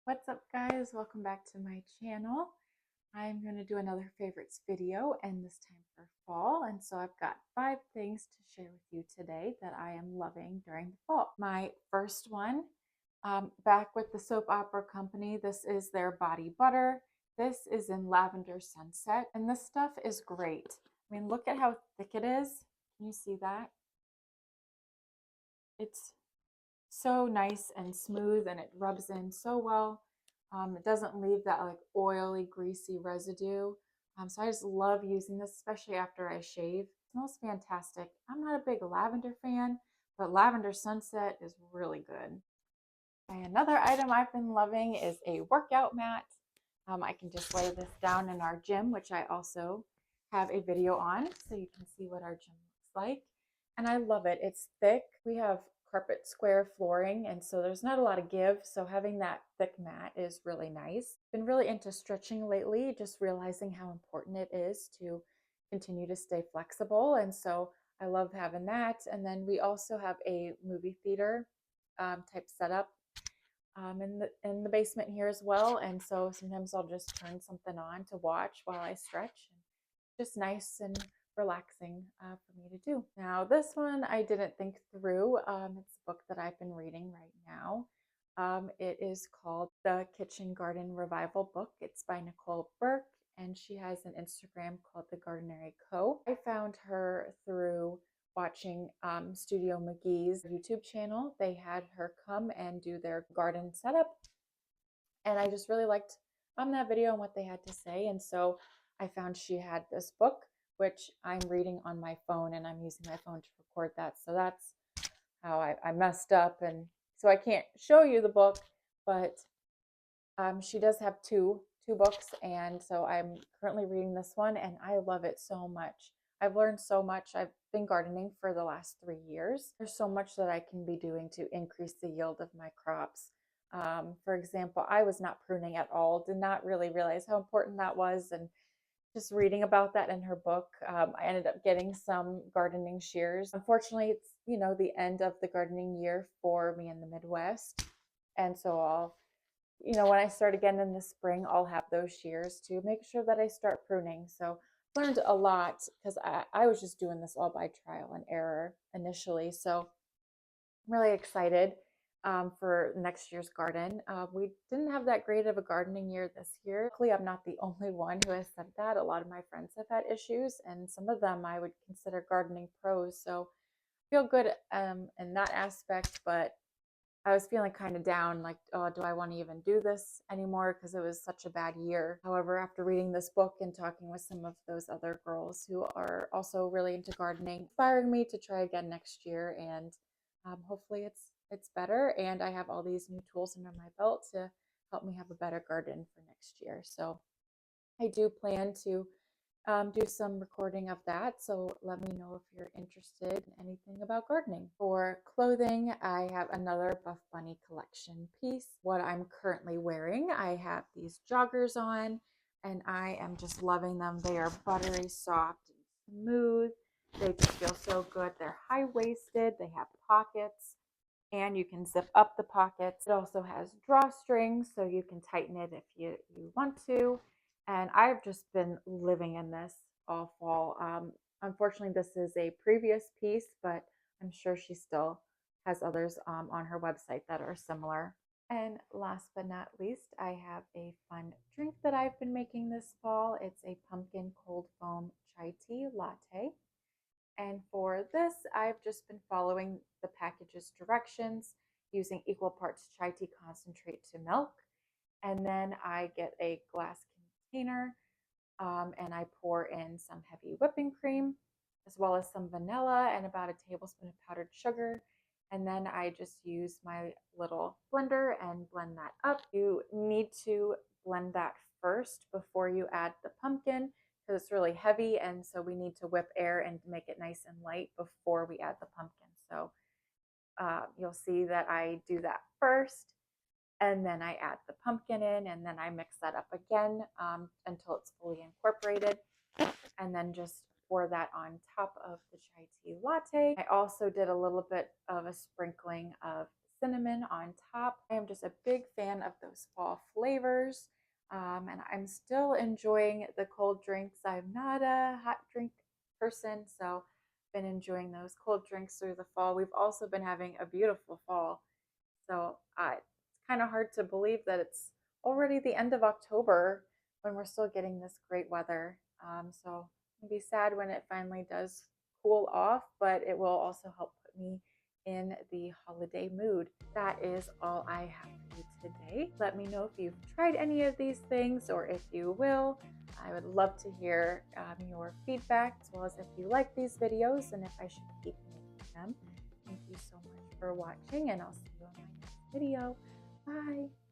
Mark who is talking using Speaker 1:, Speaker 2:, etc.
Speaker 1: What's up, guys? Welcome back to my channel. I'm going to do another favorites video, and this time for fall. And so I've got 5 things to share with you today that I am loving during the fall. My first one, back with the Soap Opera Company. This is their body butter. This is in Lavender Sunset, and this stuff is great. I mean, look at how thick it is. Can you see that? It's so nice and smooth, and it rubs in so well. It doesn't leave that like oily, greasy residue. So I just love using this, especially after I shave. It smells fantastic. I'm not a big lavender fan, but Lavender Sunset is really good. And another item I've been loving is a workout mat. I can just lay this down in our gym, which I also have a video on, so you can see what our gym looks like. And I love it. It's thick. We have carpet square flooring, and so there's not a lot of give. So having that thick mat is really nice. Been really into stretching lately, just realizing how important it is to continue to stay flexible. And so I love having that. And then we also have a movie theater type setup in the basement here as well. And so sometimes I'll just turn something on to watch while I stretch. And just nice and relaxing for me to do. Now, this one I didn't think through. It's a book that I've been reading right now. It is called The Kitchen Garden Revival Book. It's by Nicole Burke, and she has an Instagram called The Gardenery Co. I found her through watching Studio McGee's YouTube channel. They had her come and do their garden setup, and I just really liked that video and what they had to say. And so I found she had this book, which I'm reading on my phone, and I'm using my phone to record that. So that's how I messed up, and so I can't show you the book, but she does have two books, and so I'm currently reading this one, and I love it so much. I've learned so much. I've been gardening for the last 3 years. There's so much that I can be doing to increase the yield of my crops. For example, I was not pruning at all, did not really realize how important that was. And just reading about that in her book, I ended up getting some gardening shears. Unfortunately, it's, the end of the gardening year for me in the Midwest. And so when I start again in the spring, I'll have those shears to make sure that I start pruning. So learned a lot because I was just doing this all by trial and error initially. So I'm really excited for next year's garden. We didn't have that great of a gardening year this year. Luckily, I'm not the only one who has said that. A lot of my friends have had issues, and some of them I would consider gardening pros. So I feel good in that aspect, but I was feeling kind of down, like, oh, do I want to even do this anymore? Because it was such a bad year. However, after reading this book and talking with some of those other girls who are also really into gardening, inspiring me to try again next year, and hopefully it's better. And I have all these new tools under my belt to help me have a better garden for next year. So I do plan to do some recording of that. So let me know if you're interested in anything about gardening. For clothing, I have another Buff Bunny collection piece. What I'm currently wearing, I have these joggers on, and I am just loving them. They are buttery soft and smooth. They just feel so good. They're high-waisted. They have pockets, and you can zip up the pockets. It also has drawstrings, so you can tighten it if you want to. And I've just been living in this all fall. Unfortunately, this is a previous piece, but I'm sure she still has others on her website that are similar. And last but not least, I have a fun drink that I've been making this fall. It's a pumpkin cold foam chai tea latte. And for this, I've just been following the package's directions, using equal parts chai tea concentrate to milk. And then I get a glass container, and I pour in some heavy whipping cream, as well as some vanilla and about a tablespoon of powdered sugar. And then I just use my little blender and blend that up. You need to blend that first before you add the pumpkin because it's really heavy. And so we need to whip air and make it nice and light before we add the pumpkin. So you'll see that I do that first, and then I add the pumpkin in, and then I mix that up again until it's fully incorporated, and then just pour that on top of the chai tea latte. I also did a little bit of a sprinkling of cinnamon on top. I am just a big fan of those fall flavors. And I'm still enjoying the cold drinks. I'm not a hot drink person, so been enjoying those cold drinks through the fall. We've also been having a beautiful fall. So it's kind of hard to believe that it's already the end of October when we're still getting this great weather. So it'll be sad when it finally does cool off, but it will also help put me in the holiday mood. That is all I have for you today. Let me know if you've tried any of these things or if you will. I would love to hear your feedback as well as if you like these videos and if I should keep making them. Thank you so much for watching, and I'll see you in my next video. Bye.